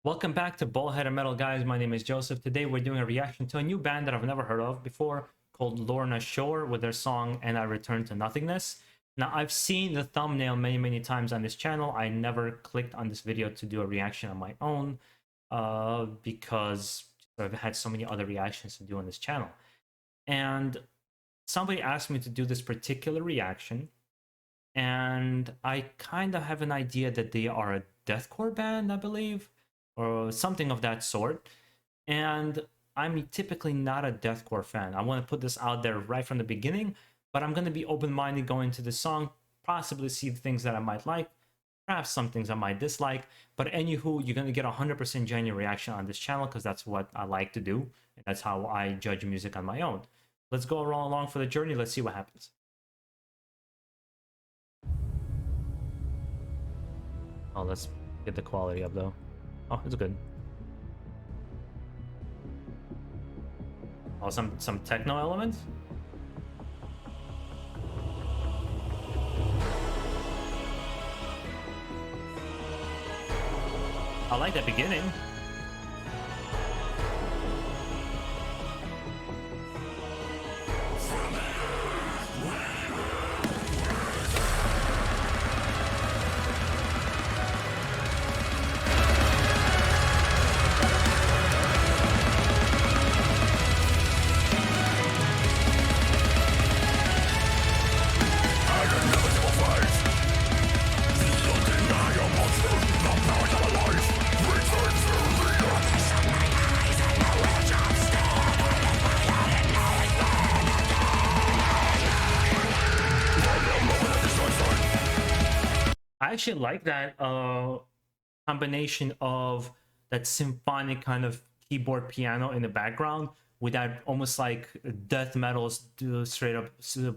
Welcome back to BaldHeaded Metal, guys. My name is Joseph. Today we're doing a reaction to a new band that I've never heard of before called Lorna Shore with their song And I Return to Nothingness. Now, I've seen the thumbnail many times on this channel. I never clicked on this video to do a reaction on my own because I've had so many other reactions to do on this channel. And somebody asked me to do this particular reaction, and I kind of have an idea that they are a deathcore band, I believe, or something of that sort. And I'm typically not a deathcore fan. I want to put this out there right from the beginning, but I'm going to be open-minded going to the song, possibly see the things that I might like, perhaps some things I might dislike. But anywho, you're going to get 100% genuine reaction on this channel because that's what I like to do, and that's how I judge music on my own. Let's go along for the journey. Let's see what happens. Oh, let's get the quality up though. Oh, it's good. Oh, some techno elements. I like that beginning. I actually like that combination of that symphonic kind of keyboard piano in the background with that almost like death metal, straight up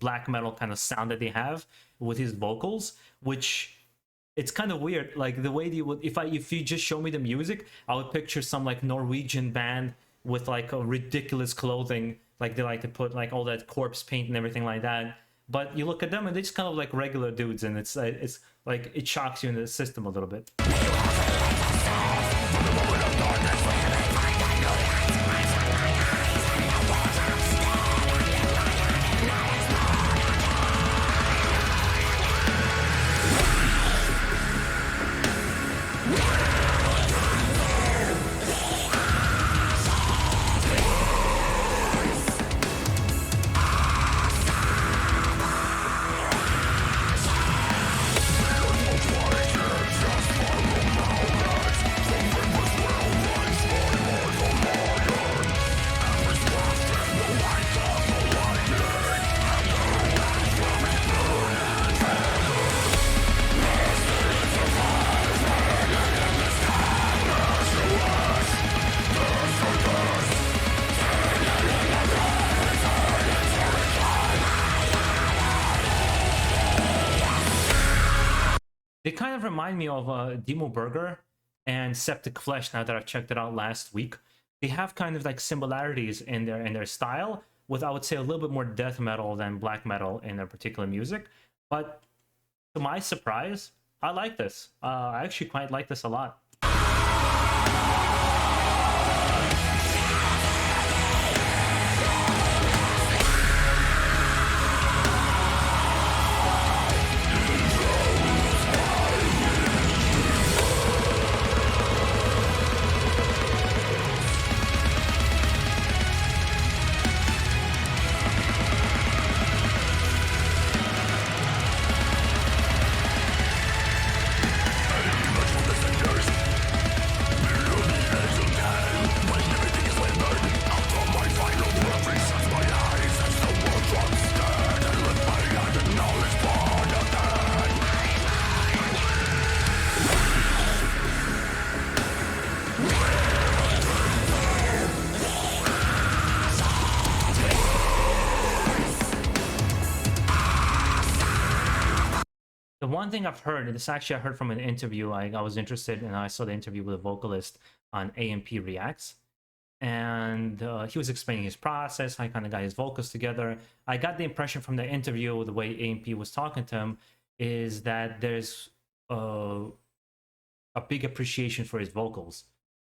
black metal kind of sound that they have with his vocals, which it's kind of weird. Like the way they would, if you just show me the music, I would picture some like Norwegian band with like a ridiculous clothing, like they like to put like all that corpse paint and everything like that. But you look at them and they're just kind of like regular dudes, and it's like it shocks you in the system a little bit. They kind of remind me of Demo Burger and Septic Flesh. Now that I've checked it out last week, they have kind of like similarities in their style, with I would say a little bit more death metal than black metal in their particular music. But to my surprise, I like this. I actually quite like this a lot. The one thing I've heard, and this actually I heard from an interview, I was interested and I saw the interview with a vocalist on AMP Reacts, and he was explaining his process, how he kind of got his vocals together. I got the impression from the interview, the way AMP was talking to him, is that there's a big appreciation for his vocals.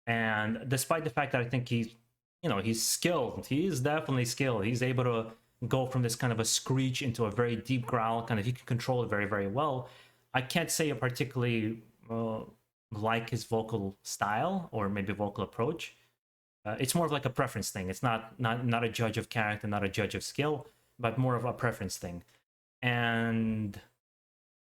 And despite the fact that I think he's, you know, he's skilled, he is definitely skilled. He's able to go from this kind of a screech into a very deep growl, kind of, he can control it very, very well. I can't say I particularly like his vocal style or maybe vocal approach. It's more of like a preference thing. It's not a judge of character, not a judge of skill, but more of a preference thing. And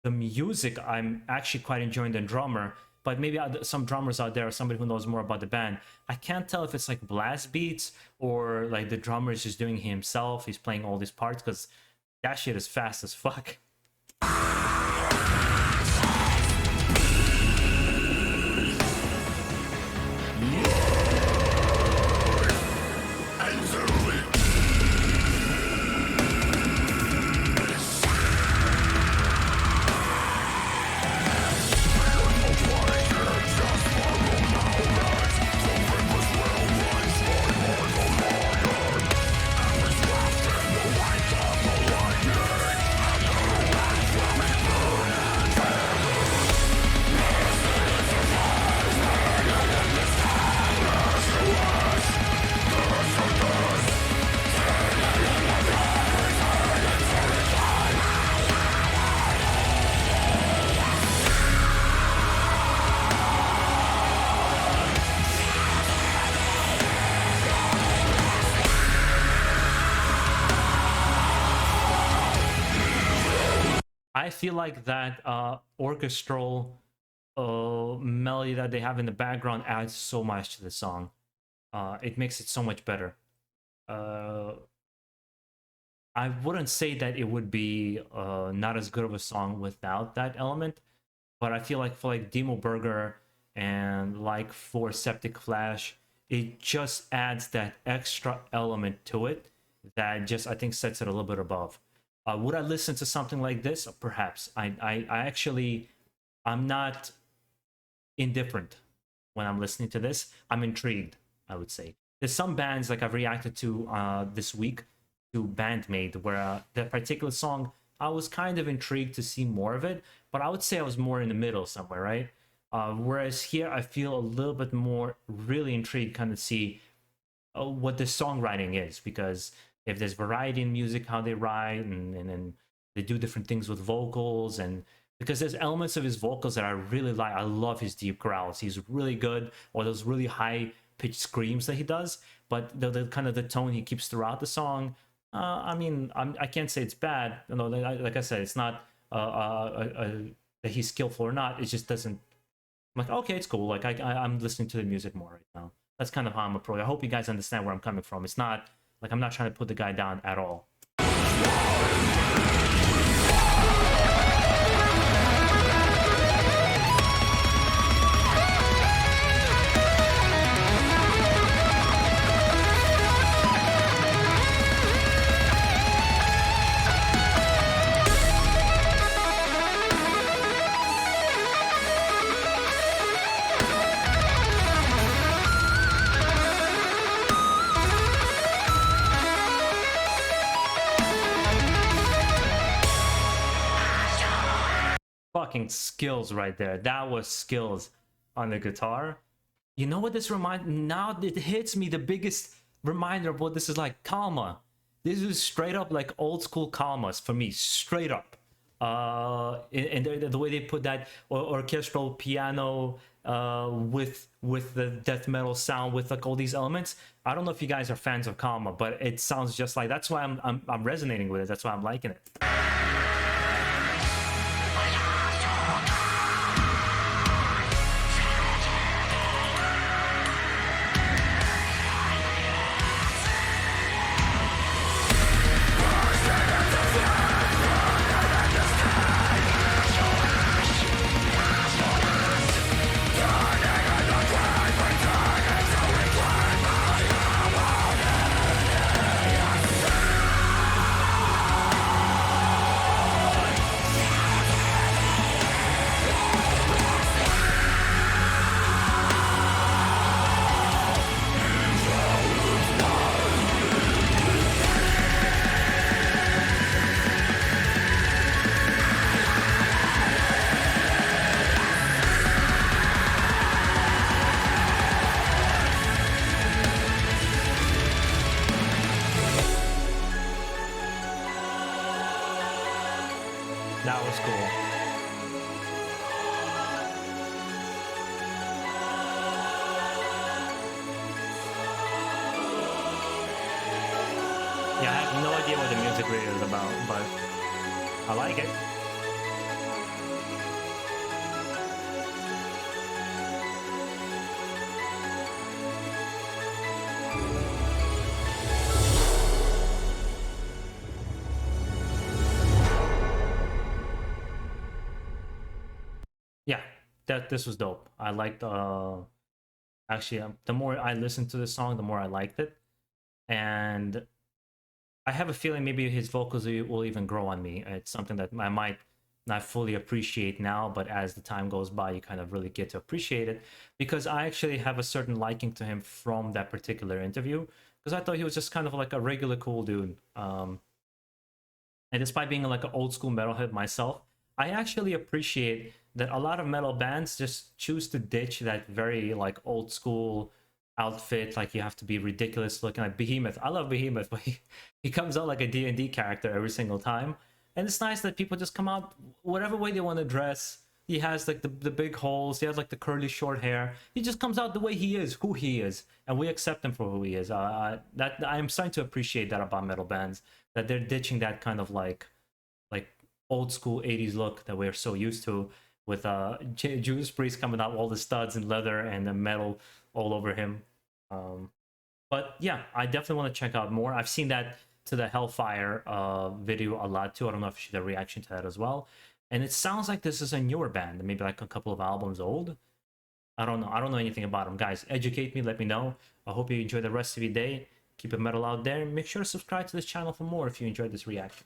the music, I'm actually quite enjoying the drummer, but maybe some drummers out there or somebody who knows more about the band, I can't tell if it's like blast beats or like the drummer is just doing it himself. He's playing all these parts, because that shit is fast as fuck. I feel like that orchestral melody that they have in the background adds so much to the song. It makes it so much better. I wouldn't say that it would be not as good of a song without that element, but I feel like for like Demo Burger and like for Septic Flash, it just adds that extra element to it that just, I think, sets it a little bit above. Would I listen to something like this? Perhaps. I actually, I'm not indifferent when I'm listening to this. I'm intrigued, I would say. There's some bands like I've reacted to this week, to Bandmade, where that particular song, I was kind of intrigued to see more of it, but I would say I was more in the middle somewhere, right? Whereas here, I feel a little bit more really intrigued, kind of see what the songwriting is, because if there's variety in music, how they write, and they do different things with vocals, and because there's elements of his vocals that I really like. I love his deep growls. He's really good, or those really high pitched screams that he does, but the kind of the tone he keeps throughout the song, I mean, I can't say it's bad. You know, like I said, it's not that he's skillful or not. It just doesn't. I'm like, okay, it's cool. Like I'm listening to the music more right now. That's kind of how I'm approaching. I hope you guys understand where I'm coming from. It's not like I'm not trying to put the guy down at all. Fucking skills right there. That was skills on the guitar. You know what this reminds? Now it hits me, the biggest reminder of what this is like. Kalma. This is straight up like old school Kalmas for me, straight up. And the way they put that orchestral piano with the death metal sound, with like all these elements. I don't know if you guys are fans of Kalma, but it sounds just like, that's why I'm resonating with it. That's why I'm liking it. That was cool. Yeah, I have no idea what the music video is about, but I like it. Yeah, this was dope. I liked actually the more I listened to the song, the more I liked it, and I have a feeling maybe his vocals will even grow on me. It's something that I might not fully appreciate now, but as the time goes by, you kind of really get to appreciate it, because I actually have a certain liking to him from that particular interview, because I thought he was just kind of like a regular cool dude. And despite being like an old school metalhead myself, I actually appreciate that a lot of metal bands just choose to ditch that very like old school outfit. Like you have to be ridiculous looking, like Behemoth. I love Behemoth, but he comes out like a D&D character every single time. And it's nice that people just come out whatever way they want to dress. He has like the big holes. He has like the curly short hair. He just comes out the way he is, who he is, and we accept him for who he is. That I'm starting to appreciate that about metal bands, that they're ditching that kind of like old school 80s look that we're so used to, with Judas Priest coming out all the studs and leather and the metal all over him. But yeah, I definitely want to check out more. I've seen that to the Hellfire video a lot too. I don't know if you should have a reaction to that as well. And it sounds like this is a newer band, maybe like a couple of albums old. I don't know. I don't know anything about them. Guys, educate me, let me know. I hope you enjoy the rest of your day. Keep it metal out there. Make sure to subscribe to this channel for more if you enjoyed this reaction.